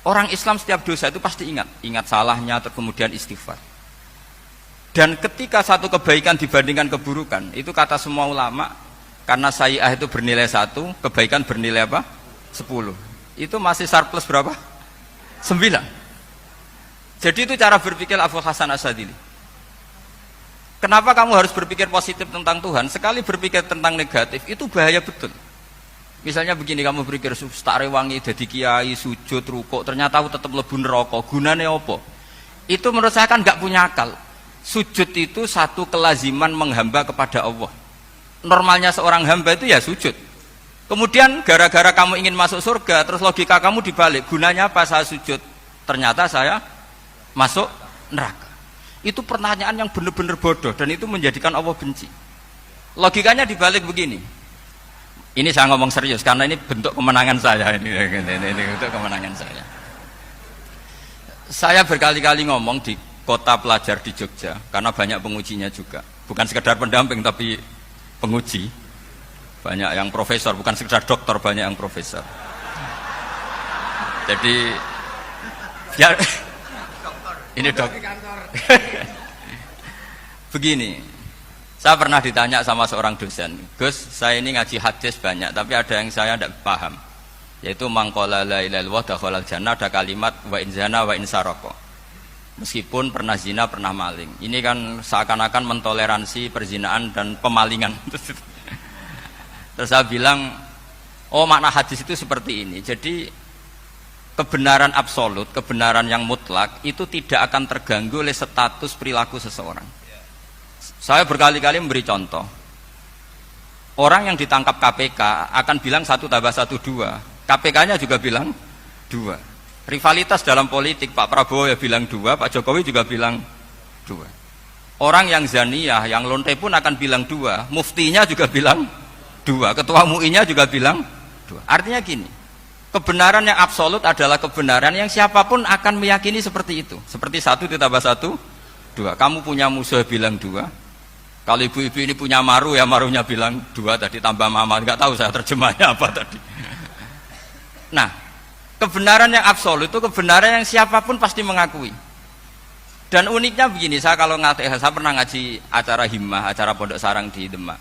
Orang Islam setiap dosa itu pasti ingat salahnya, terus kemudian istighfar. Dan ketika satu kebaikan dibandingkan keburukan, itu kata semua ulama, karena sayyi'ah itu bernilai 1, kebaikan bernilai apa? 10. Itu masih surplus berapa? 9. Jadi itu cara berpikir Abu Hasan Asyadzili. Kenapa kamu harus berpikir positif tentang Tuhan? Sekali berpikir tentang negatif, itu bahaya betul. Misalnya begini, kamu berpikir tak rewangi jadi kiai, sujud, rukuk, ternyata aku tetap lebu neraka, gunane apa? Itu menurut saya kan gak punya akal. Sujud itu satu kelaziman menghamba kepada Allah. Normalnya seorang hamba itu ya sujud. Kemudian gara-gara kamu ingin masuk surga, terus logika kamu dibalik, gunanya apa saya sujud? Ternyata saya masuk neraka. Itu pertanyaan yang benar-benar bodoh dan itu menjadikan Allah benci. Logikanya dibalik begini. Ini saya ngomong serius karena ini bentuk kemenangan saya, ini bentuk kemenangan saya. Saya berkali-kali ngomong di kota pelajar di Jogja karena banyak pengujinya juga, bukan sekedar pendamping tapi penguji, banyak yang profesor, bukan sekedar dokter, banyak yang profesor. Jadi ya ini dok. Begini, saya pernah ditanya sama seorang dosen, Gus, saya ini ngaji hadis banyak tapi ada yang saya tidak paham, yaitu mangqala la ilaha illallah dakhalal jannah, ada kalimat wa in zana wa in saraka. Meskipun pernah zina, pernah maling. Ini kan seakan-akan mentoleransi perzinaan dan pemalingan. Terus saya bilang, oh makna hadis itu seperti ini. Jadi kebenaran absolut, kebenaran yang mutlak itu tidak akan terganggu oleh status perilaku seseorang. Saya berkali-kali memberi contoh. Orang yang ditangkap KPK akan bilang 1 tambah 1 2. KPK-nya juga bilang 2. Rivalitas dalam politik, Pak Prabowo ya bilang 2, Pak Jokowi juga bilang 2. Orang yang zaniyah, yang lonte pun akan bilang 2, muftinya juga bilang 2, ketua MUI-nya juga bilang 2. Artinya gini, kebenaran yang absolut adalah kebenaran yang siapapun akan meyakini seperti itu. Seperti 1 ditambah 1, 2. Kamu punya musuh bilang 2. Kalau ibu-ibu ini punya maru, ya marunya bilang 2 tadi tambah mama. Enggak tahu saya terjemahnya apa tadi. Nah, kebenaran yang absolut itu kebenaran yang siapapun pasti mengakui. Dan uniknya begini, saya kalau saya pernah ngaji acara himmah, acara pondok sarang di Demak.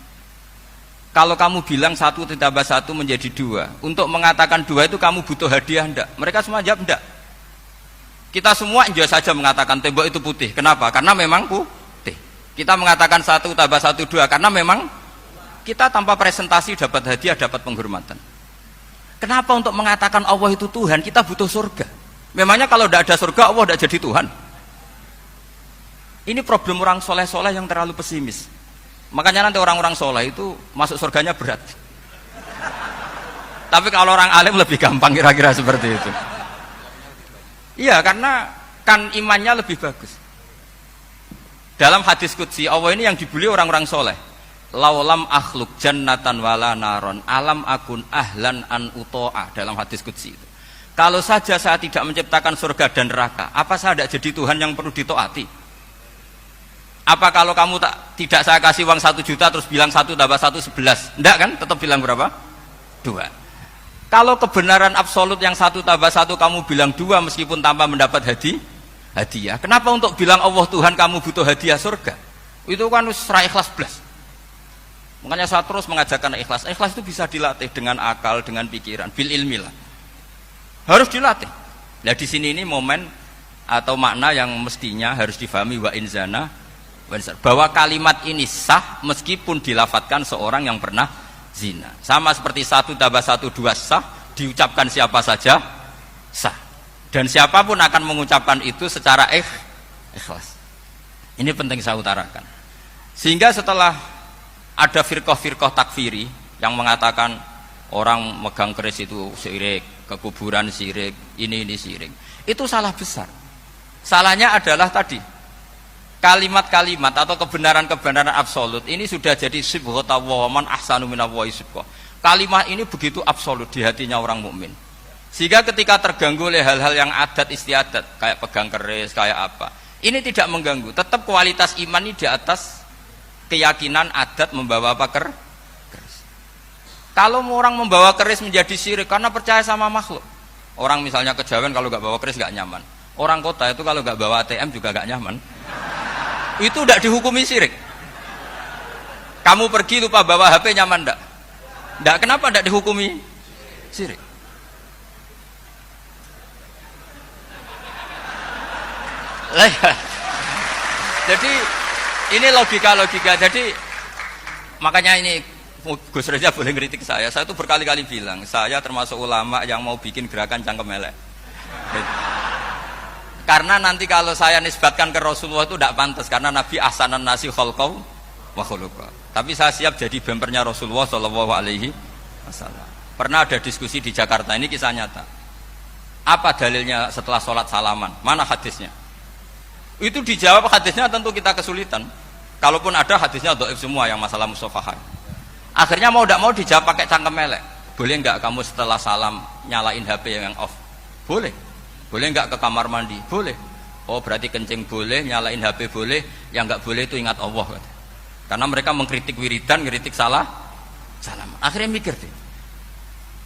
Kalau kamu bilang 1 ditambah 1 menjadi 2, untuk mengatakan 2 itu kamu butuh hadiah enggak? Mereka semua jawab enggak. Kita semua enjoy saja mengatakan tembok itu putih. Kenapa? Karena memang putih. Kita mengatakan 1 tambah 1 2 karena memang kita tanpa presentasi dapat hadiah, dapat penghormatan. Kenapa untuk mengatakan Allah itu Tuhan kita butuh surga? Memangnya kalau tidak ada surga Allah tidak jadi Tuhan? Ini problem orang soleh-soleh yang terlalu pesimis. Makanya nanti orang-orang soleh itu masuk surganya berat. Tapi kalau orang alim lebih gampang kira-kira seperti itu. Iya, karena kan imannya lebih bagus. Dalam hadis qudsi Allah ini yang dibuli orang-orang soleh. Laulam akhluk jannatan wala naron alam akun ahlan an uto'a, dalam hadis qudsi itu. Kalau saja saya tidak menciptakan surga dan neraka, apa saya tidak jadi Tuhan yang perlu ditaati? Apa kalau kamu tidak saya kasih uang 1 juta terus bilang 1 tambah 1 11? Enggak kan? Tetap bilang berapa? 2. Kalau kebenaran absolut yang 1 tambah 1 kamu bilang 2 meskipun tanpa mendapat hadiah. Kenapa untuk bilang Allah Tuhan kamu butuh hadiah surga? Itu kan serai ikhlas blas. Makanya saya terus mengajarkan ikhlas. Ikhlas itu bisa dilatih dengan akal, dengan pikiran, bil ilmi lah. Harus dilatih. Nah di sini ini momen atau makna yang mestinya harus difahami wa inzana, bahwa kalimat ini sah meskipun dilafadzkan seorang yang pernah zina. Sama seperti 1 tambah 1 2 sah, diucapkan siapa saja sah. Dan siapapun akan mengucapkan itu secara ikhlas. Ini penting saya utarakan. Sehingga setelah ada firqah-firqah takfiri yang mengatakan orang megang keris itu syirik, ke kuburan syirik, ini syirik. Itu salah besar. Salahnya adalah tadi kalimat-kalimat atau kebenaran-kebenaran absolut ini sudah jadi sibghata wa man ahsanu minallahi sibghah. Kalimat ini begitu absolut di hatinya orang mukmin. Sehingga ketika terganggu oleh hal-hal yang adat istiadat kayak pegang keris, kayak apa, ini tidak mengganggu. Tetap kualitas iman ini di atas keyakinan adat membawa apa keris. Kalau orang membawa keris menjadi syirik karena percaya sama makhluk, Orang misalnya kejawen kalau nggak bawa kris nggak nyaman. Orang kota itu kalau nggak bawa ATM juga nggak nyaman. Itu tidak dihukumi syirik. Kamu pergi lupa bawa HP nyaman ndak? Ndak, kenapa ndak dihukumi syirik? Jadi ini logika. Jadi makanya ini Gus Reza boleh ngeritik saya. Saya itu berkali-kali bilang, saya termasuk ulama yang mau bikin gerakan cangkem elek. Karena nanti kalau saya nisbatkan ke Rasulullah itu tidak pantas, karena Nabi ahsanan nasi khalqaw wa khuluqa. Tapi saya siap jadi bempernya Rasulullah Shallallahu Alaihi Wasallam. Pernah ada diskusi di Jakarta, ini kisah nyata. Apa dalilnya setelah sholat salaman? Mana hadisnya? Itu dijawab hadisnya tentu kita kesulitan. Kalaupun ada hadisnya dhaif semua yang masalah mushafahah. Akhirnya mau tidak mau dijawab pakai cangkem elek. Boleh nggak kamu setelah salam nyalain HP yang off? Boleh. Boleh nggak ke kamar mandi? Boleh. Oh berarti kencing boleh, nyalain HP boleh. Yang nggak boleh itu ingat Allah. Karena mereka mengkritik wiridan, ngeritik salam. Akhirnya mikir deh.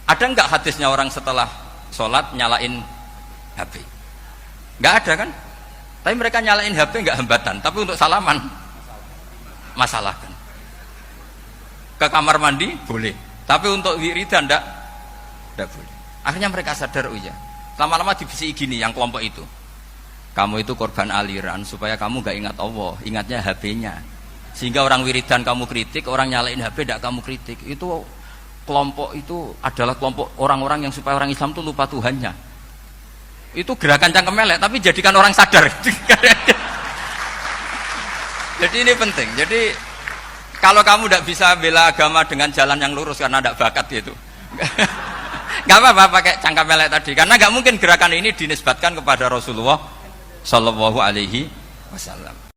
Ada nggak hadisnya orang setelah sholat nyalain HP? Nggak ada kan? Tapi mereka nyalain HP nggak hambatan. Tapi untuk salaman masalah kan? Ke kamar mandi boleh, tapi untuk wiridan tidak boleh. Akhirnya mereka sadar, oh iya, lama-lama dibisi gini yang kelompok itu, kamu itu korban aliran supaya kamu gak ingat Allah, ingatnya HP-nya. Sehingga orang wiridan kamu kritik, orang nyalain HP tidak kamu kritik. Itu kelompok itu adalah kelompok orang-orang yang supaya orang Islam itu lupa Tuhannya. Itu gerakan cangkem elek, tapi jadikan orang sadar. Jadi ini penting. Jadi kalau kamu tidak bisa bela agama dengan jalan yang lurus karena tidak bakat itu, nggak apa-apa pakai cangkem elek tadi, karena nggak mungkin gerakan ini dinisbatkan kepada Rasulullah Shallallahu Alaihi Wasallam.